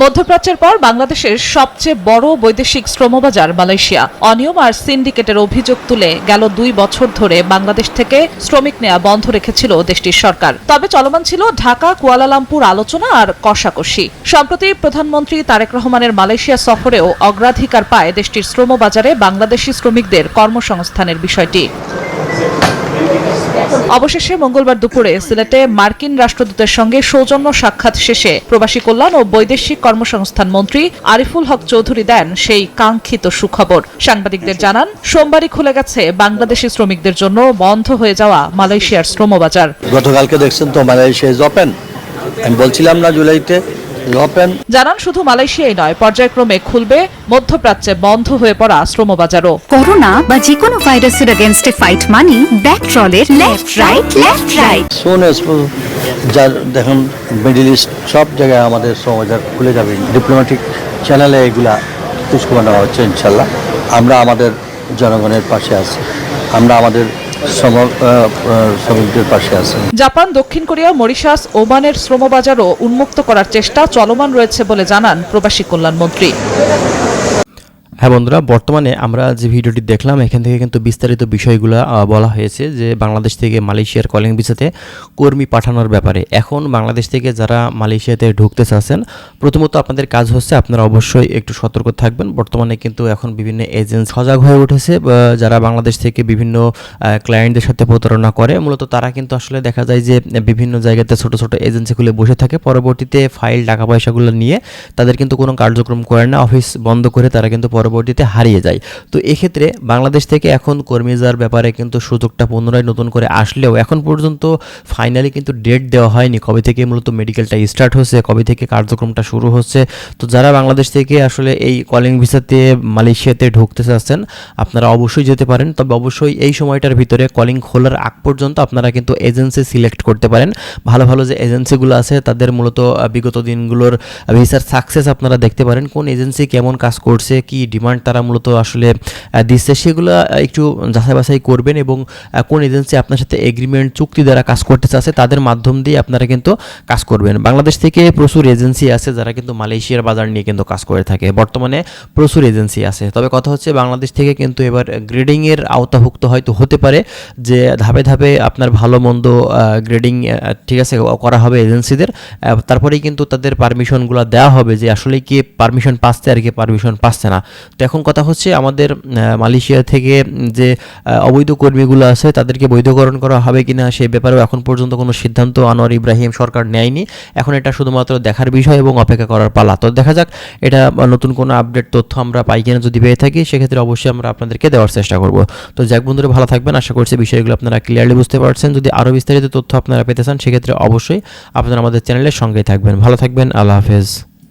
মধ্যপ্রাচ্যের পর বাংলাদেশের সবচেয়ে বড় বৈদেশিক শ্রমবাজার মালয়েশিয়া অনিয়ম আর সিন্ডিকেটের অভিযোগ তুলে গেল 2 বছর ধরে বাংলাদেশ থেকে শ্রমিক নেওয়া বন্ধ রেখেছিল দেশটির সরকার। তবে চলমান ছিল ঢাকা কুয়ালালামপুর আলোচনা আর কষাকষি। সম্প্রতি প্রধানমন্ত্রী তারেক রহমানের মালয়েশিয়া সফরেও অগ্রাধিকার পায় দেশটির শ্রমবাজারে বাংলাদেশি শ্রমিকদের কর্মসংস্থানের বিষয়টি। অবশেষে মঙ্গলবার দুপুরে সিলেটে মার্কিন রাষ্ট্রদূতের সঙ্গে সৌজন্য সাক্ষাৎ শেষে প্রবাসী কল্যাণ ও বৈদেশিক কর্মসংস্থান মন্ত্রী আরিফুল হক চৌধুরী দেন সেই কাঙ্ক্ষিত সুখবর। সাংবাদিকদের জানান, সোমবারই খুলে গেছে বাংলাদেশি শ্রমিকদের জন্য বন্ধ হয়ে যাওয়া মালয়েশিয়ার শ্রমবাজার। গতকালকে দেখছেন তো মালয়েশিয়া ইজ ওপেন। আমি বলছিলাম না জুলাইতে ওপেন। জানান, শুধু মালয়েশিয়াই নয়, পর্যায়ক্রমে খুলবে মধ্যপ্রাচ্যে বন্ধ হয়ে পড়া শ্রমবাজারও। করোনা বা যে কোনো ভাইরাসের এগেইনস্টে ফাইট মানি ব্যাকট্রলের লেফট রাইট সুন এস যার দেখুন মিডল ইস্ট সব জায়গায় আমাদের শ্রমবাজার খুলে যাবে। ডিপ্লোম্যাটিক চ্যানেলে এগুলা পুষ্কমানো হচ্ছে। ইনশাল্লাহ আমরা আমাদের জনগণের পাশে আছি, আমরা আমাদের শ্রমিকদের পাশে আছে। জাপান, দক্ষিণ কোরিয়া, মরিশাস, ওমানের শ্রমবাজারও উন্মুক্ত করার চেষ্টা চলমান রয়েছে বলে জানান প্রবাসী কল্যাণ মন্ত্রী। হ্যাঁ বন্ধুরা, বর্তমানে আমরা যে ভিডিওটি দেখলাম এখান থেকে কিন্তু বিস্তারিত বিষয়গুলো বলা হয়েছে যে বাংলাদেশ থেকে মালয়েশিয়ার কলিং ভিসাতে কর্মী পাঠানোর ব্যাপারে। এখন বাংলাদেশ থেকে যারা মালয়েশিয়াতে ঢুকতে চাচ্ছেন, প্রথমত আপনাদের কাজ হচ্ছে আপনারা অবশ্যই একটু সতর্ক থাকবেন। বর্তমানে কিন্তু এখন বিভিন্ন এজেন্সি সজাগ হয়ে উঠেছে, যারা বাংলাদেশ থেকে বিভিন্ন ক্লায়েন্টদের সাথে প্রতারণা করে। মূলত তারা কিন্তু আসলে দেখা যায় যে বিভিন্ন জায়গাতে ছোট ছোট এজেন্সি খুলে বসে থাকে, পরবর্তীতে ফাইল টাকা পয়সাগুলো নিয়ে তাদের কিন্তু কোনো কার্যক্রম করে না, অফিস বন্ধ করে তারা কিন্তু পরবর্তীতে হারিয়ে যায়। তো এক্ষেত্রে বাংলাদেশ থেকে এখন কর্মী যাওয়ার ব্যাপারে কিন্তু সুযোগটা পুনরায় নতুন করে আসলেও এখন পর্যন্ত ফাইনালি কিন্তু ডেট দেওয়া হয়নি কবে থেকে মূলত মেডিকেলটা স্টার্ট হচ্ছে, কবে থেকে কার্যক্রমটা শুরু হচ্ছে। তো যারা বাংলাদেশ থেকে আসলে এই কলিং ভিসাতে মালয়েশিয়াতে ঢুকতে চাচ্ছেন আপনারা অবশ্যই যেতে পারেন। তবে অবশ্যই এই সময়টার ভিতরে কলিং খোলার আগ পর্যন্ত আপনারা কিন্তু এজেন্সি সিলেক্ট করতে পারেন। ভালো ভালো যে এজেন্সিগুলো আছে তাদের মূলত বিগত দিনগুলোর ভিসার সাকসেস আপনারা দেখতে পারেন, কোন এজেন্সি কেমন কাজ করছে, কি ডিমান্ড তারা মূলত আসলে দিচ্ছে, সেগুলো একটু যাচাই বাছাই করবেন এবং কোন এজেন্সি আপনার সাথে এগ্রিমেন্ট চুক্তি দ্বারা কাজ করতে চাচ্ছে তাদের মাধ্যম দিয়ে আপনারা কিন্তু কাজ করবেন। বাংলাদেশ থেকে প্রচুর এজেন্সি আছে যারা কিন্তু মালয়েশিয়ার বাজার নিয়ে কিন্তু কাজ করে থাকে, বর্তমানে প্রচুর এজেন্সি আছে। তবে কথা হচ্ছে বাংলাদেশ থেকে কিন্তু এবার গ্রেডিংয়ের আওতাভুক্ত হয়তো হতে পারে, যে ধাপে ধাপে আপনার ভালো মন্দ গ্রেডিং ঠিক আছে করা হবে এজেন্সিদের, তারপরেই কিন্তু তাদের পারমিশনগুলো দেওয়া হবে যে আসলে কি পারমিশন পাচ্ছে আর কি পারমিশন পাচ্ছে না। তো এখন কথা হচ্ছে আমাদের মালয়েশিয়া থেকে যে অবৈধ কর্মীগুলো আছে তাদেরকে বৈধকরণ করা হবে কিনা সে ব্যাপারেও এখন পর্যন্ত কোনো সিদ্ধান্ত আনোয়ার ইব্রাহিম সরকার নেয়নি। এখন এটা শুধুমাত্র দেখার বিষয় এবং অপেক্ষা করার পালা। তো দেখা যাক এটা নতুন কোনো আপডেট তথ্য আমরা পাই কিনা, যদি পেয়ে থাকি সেক্ষেত্রে অবশ্যই আমরা আপনাদেরকে দেওয়ার চেষ্টা করব। তো যাক বন্ধুরা, ভালো থাকবেন, আশা করছি বিষয়গুলো আপনারা ক্লিয়ারলি বুঝতে পারছেন। যদি আরও বিস্তারিত তথ্য আপনারা পেতে চান সেক্ষেত্রে অবশ্যই আপনারা আমাদের চ্যানেলের সঙ্গেই থাকবেন। ভালো থাকবেন, আল্লাহ হাফেজ।